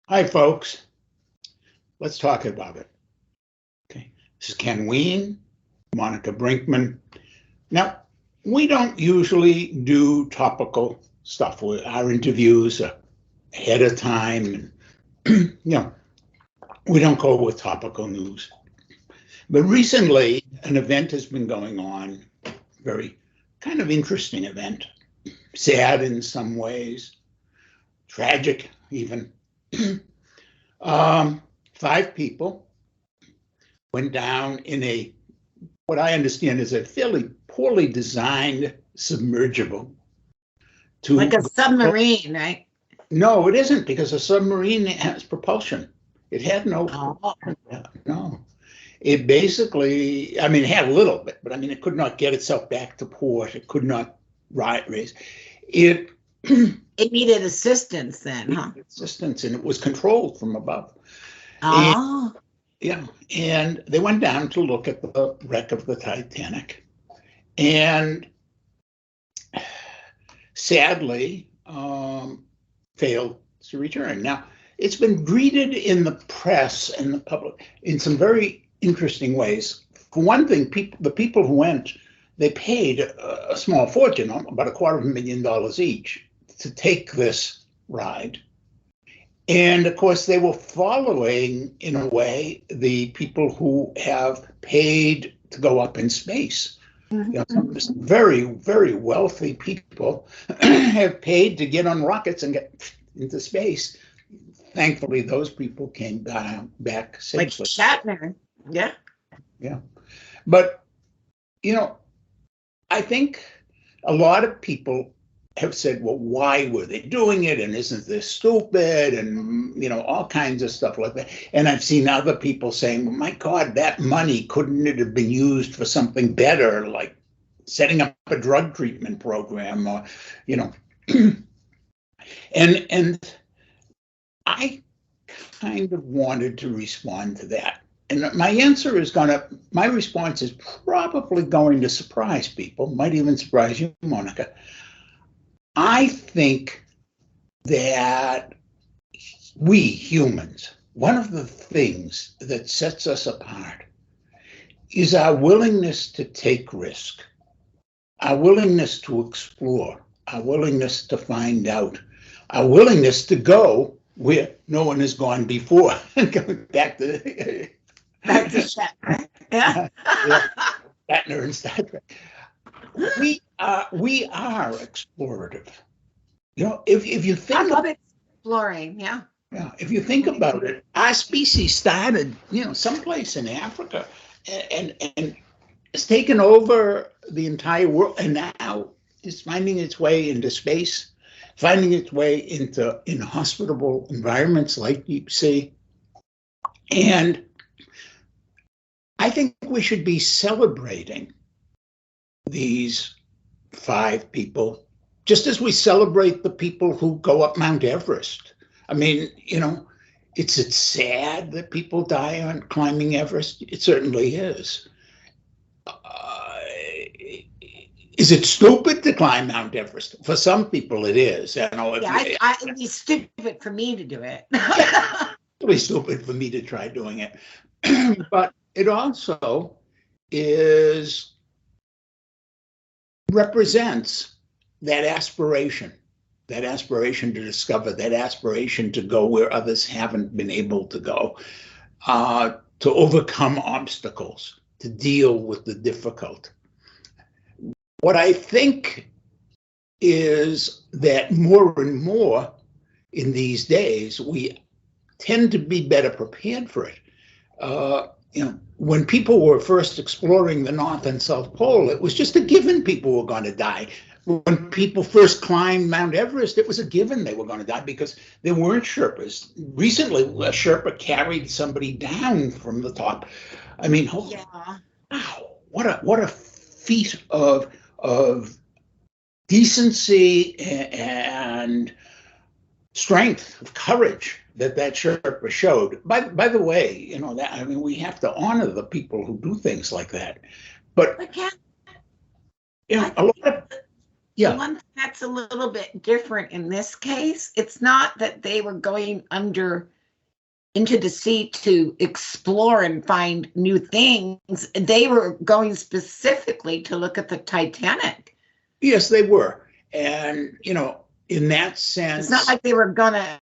Hi, folks. Let's talk about it. Okay. This is Ken Weene, Monica Brinkman. Now, we don't usually do topical stuff. Our interviews are ahead of time, and we don't go with topical news. But recently, an event has been going on, very kind of interesting event, sad in some ways, tragic even. 5 people went down in what I understand is a fairly poorly designed submersible. Like a submarine, right? No, it isn't, because a submarine has propulsion. It had no. Oh. No. It basically, it had a little bit, but it could not get itself back to port. It could not raise. It needed assistance then, huh? Assistance, and it was controlled from above. Oh. And they went down to look at the wreck of the Titanic, and sadly failed to return. Now, it's been greeted in the press and the public in some very interesting ways. For one thing, the people who went, they paid a small fortune, about $250,000 each, to take this ride. And of course, they were following, in a way, the people who have paid to go up in space. Some very, very wealthy people have paid to get on rockets and get into space. Thankfully, those people came back safely. Like Shatner. Yeah. Yeah. But, I think a lot of people have said, well, why were they doing it? And isn't this stupid? And, all kinds of stuff like that. And I've seen other people saying, well, my God, that money, couldn't it have been used for something better, like setting up a drug treatment program, or, and I kind of wanted to respond to that. And my response is probably going to surprise people, might even surprise you, Monica. I think that we humans, one of the things that sets us apart is our willingness to take risk, our willingness to explore, our willingness to find out, our willingness to go where no one has gone before. Going back to Shatner. Yeah. Shatner and Star Trek. We are explorative. If you think, I love exploring. Yeah. Yeah, if you think about it, our species started, someplace in Africa, and it's taken over the entire world, and now it's finding its way into space, finding its way into inhospitable environments like deep sea. And I think we should be celebrating these 5 people, just as we celebrate the people who go up Mount Everest. It's sad that people die on climbing Everest. It certainly is. Is it stupid to climb Mount Everest? For some people, it is. It'd be stupid for me to do it. It'd be stupid for me to try doing it. But it also represents that aspiration to discover, that aspiration to go where others haven't been able to go, to overcome obstacles, to deal with the difficult. What I think is that more and more in these days, we tend to be better prepared for it. When people were first exploring the North and South Pole, it was just a given people were going to die. When people first climbed Mount Everest, it was a given they were going to die because there weren't Sherpas. Recently, a Sherpa carried somebody down from the top. Wow, what a feat of decency and strength, of courage that Sherpa showed. By the way, we have to honor the people who do things like that. But a lot of Yeah. One thing that's a little bit different in this case, it's not that they were going into the sea to explore and find new things. They were going specifically to look at the Titanic. Yes, they were. And, in that sense. It's not like they were gonna,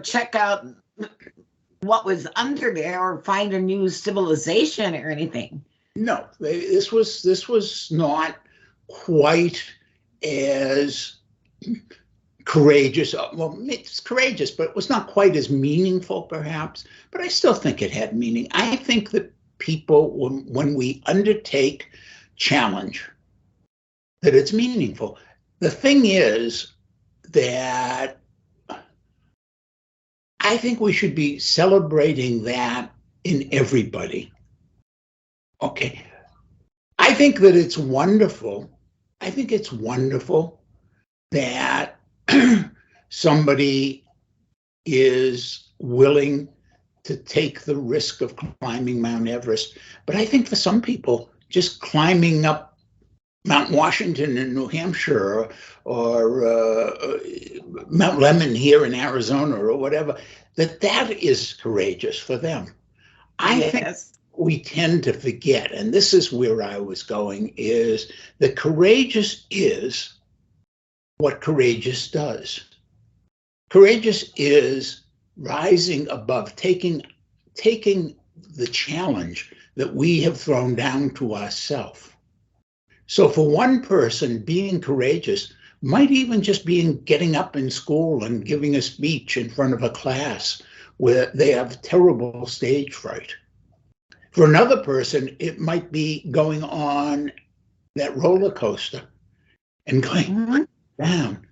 check out what was under there or find a new civilization or anything. No, this was not quite as courageous. Well, it's courageous, but it was not quite as meaningful, perhaps. But I still think it had meaning. I think that people, when we undertake challenge, that it's meaningful. The thing is that I think we should be celebrating that in everybody. Okay. I think that it's wonderful. I think it's wonderful that somebody is willing to take the risk of climbing Mount Everest. But I think for some people, just climbing up Mount Washington in New Hampshire or Mount Lemmon here in Arizona or whatever, that is courageous for them. I think we tend to forget, and this is where I was going, is that courageous is what courageous does. Courageous is rising above, taking the challenge that we have thrown down to ourselves. So for one person, being courageous might even just be getting up in school and giving a speech in front of a class where they have terrible stage fright. For another person, it might be going on that roller coaster and going down.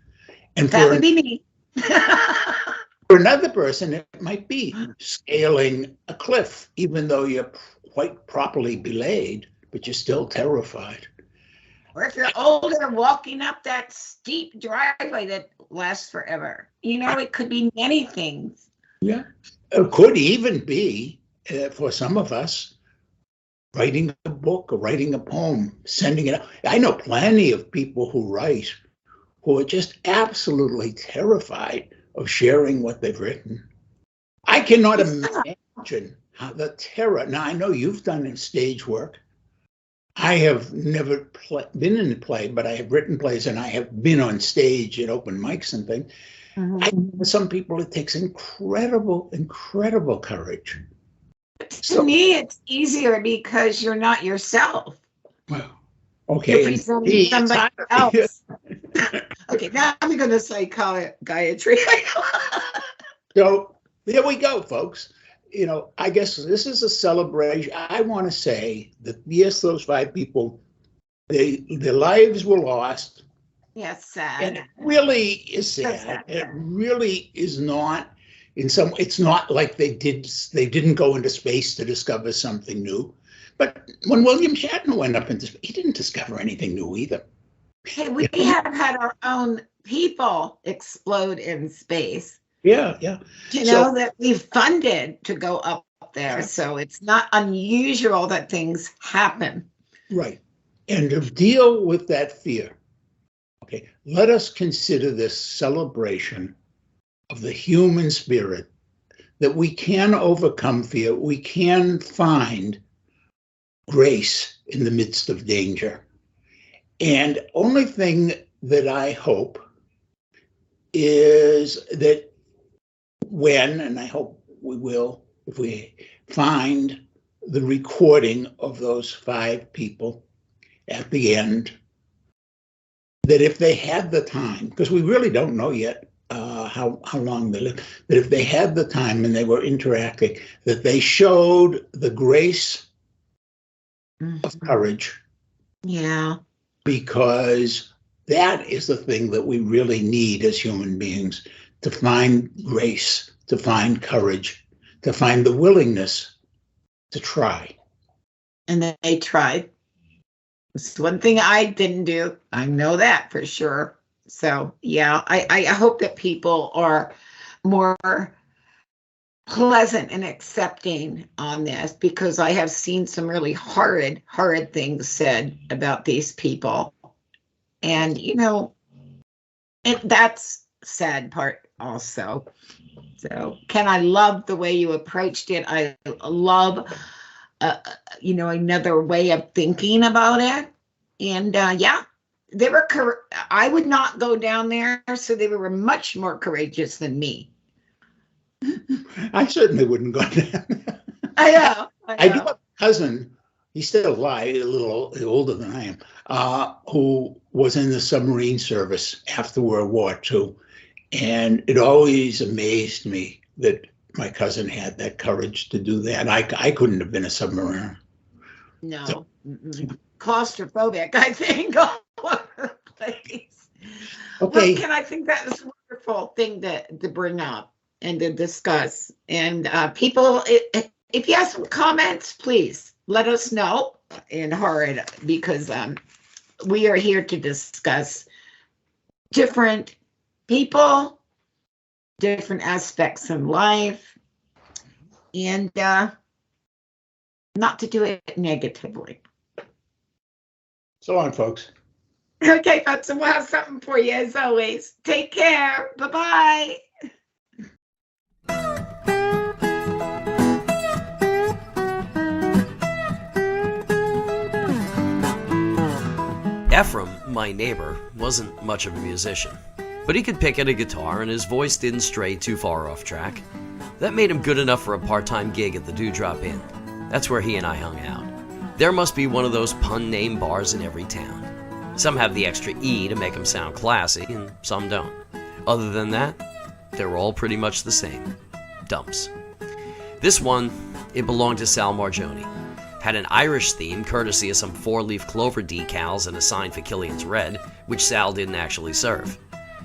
And that would be me. For another person, it might be scaling a cliff, even though you're quite properly belayed, but you're still terrified. Or if you're older, walking up that steep driveway that lasts forever. It could be many things. Yeah. It could even be, for some of us, writing a book or writing a poem, sending it out. I know plenty of people who write who are just absolutely terrified of sharing what they've written. I cannot imagine how the terror. Now, I know you've done stage work. I have never been in a play, but I have written plays and I have been on stage at open mics and things. I know some people, it takes incredible, incredible courage. To me, it's easier because you're not yourself. Well, okay. You're presenting somebody else. Okay, now I'm going to say psychiatry. So there we go, folks. I guess this is a celebration. I want to say that, yes, those 5 people, their lives were lost. Yes, sad. And it really is sad. It really is not. It's not like they didn't go into space to discover something new. But when William Shatner went up into space, he didn't discover anything new either. Hey, we have had our own people explode in space. Yeah. That we've funded to go up there. So it's not unusual that things happen. Right. And to deal with that fear, okay, let us consider this celebration of the human spirit, that we can overcome fear, we can find grace in the midst of danger. And only thing that I hope is that when, and I hope we will, if we find the recording of those 5 people at the end, that if they had the time, because we really don't know yet how long they live, that if they had the time and they were interacting, that they showed the grace of courage. Yeah. Because that is the thing that we really need as human beings, to find grace, to find courage, to find the willingness to try. And they tried. It's one thing I didn't do. I know that for sure. So, yeah, I hope that people are more pleasant and accepting on this, because I have seen some really horrid things said about these people. And, that's sad part also. So, Ken, I love the way you approached it. I love, another way of thinking about it. And yeah, they were. I would not go down there, so they were much more courageous than me. I certainly wouldn't go down there. I know. I do have a cousin. He's still alive, a little older than I am, who was in the submarine service after World War II. And it always amazed me that my cousin had that courage to do that. I couldn't have been a submariner. No. So, claustrophobic, I think, all over the place. Okay. Well, Ken, I think that was a wonderful thing to bring up and to discuss. And people, if you have some comments, please let us know in horror, because we are here to discuss different people, different aspects in life, and not to do it negatively. So long, folks. Okay, folks, and we'll have something for you as always. Take care. Bye-bye. Ephraim, my neighbor, wasn't much of a musician, but he could pick at a guitar and his voice didn't stray too far off track. That made him good enough for a part-time gig at the Dewdrop Inn. That's where he and I hung out. There must be one of those pun name bars in every town. Some have the extra E to make them sound classy, and some don't. Other than that, they're all pretty much the same. Dumps. This one, it belonged to Sal Marjoni. Had an Irish theme courtesy of some 4-leaf clover decals and a sign for Killian's Red, which Sal didn't actually serve.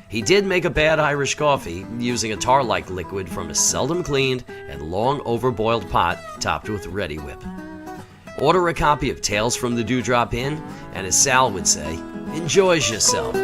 He did make a bad Irish coffee using a tar-like liquid from a seldom cleaned and long overboiled pot topped with Ready Whip. Order a copy of Tales from the Dewdrop Inn, and as Sal would say, enjoys yourself.